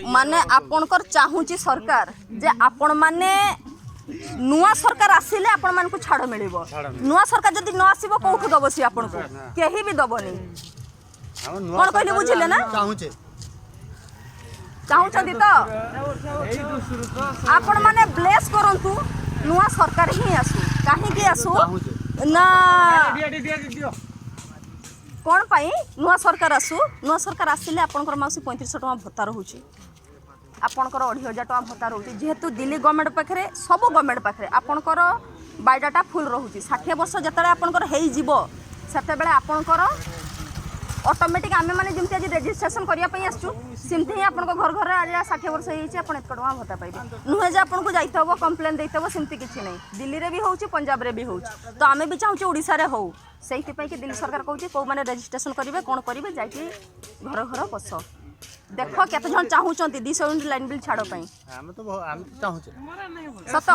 माने आपणकर चाहूची सरकार जे आपण माने नुआ सरकार आसिले आपण मान को छाड़ मिलिबो नुआ सरकार जदी न आसीबो कोठु दबो सी आपण को केही भी दबोनी कोन कहले बुझिले ना चाहूचंदी तो आपण माने ब्लेस करंतु नुआ सरकार ही आसु काहे की आसु ना कौन पाई नुआ सरकार आसु नुआ सरकार आसिले आपनकर माउसी 3500 टका भत्ता रहउची आपनकर 2,000 टका भत्ता रहउची जेहेतु दिल्ली गवर्नमेंट पाखरे सब गवर्नमेंट पाखरे आपनकर बायोडाटा फुल रहउची 60 वर्ष जतले आपनकर हेई जीवो सेते बेले आपनकर ऑटोमेटिक आमे माने जेमति आज रजिस्ट्रेशन करिया पई आसचू सिमते ही आपन को घर घर आज 60 वर्ष हेइची आपन एत टका भत्ता पाइबे नुहे जे आपन को जाइतबो कंप्लेन दैतबो सिमति किछि नै दिल्ली रे भी होउची पंजाब रे भी होउची तो आमे भी चाहूची ओडिसा रे हो सेहि पई कि दिल्ली सरकार कहउची को माने रजिस्ट्रेशन करिवे कोन करिवे जाइकी घर घर बस देखो केते जन चाहूचंती 200 यूनिट लाइन बिल छाड़ो पई हम तो चाहूचे सत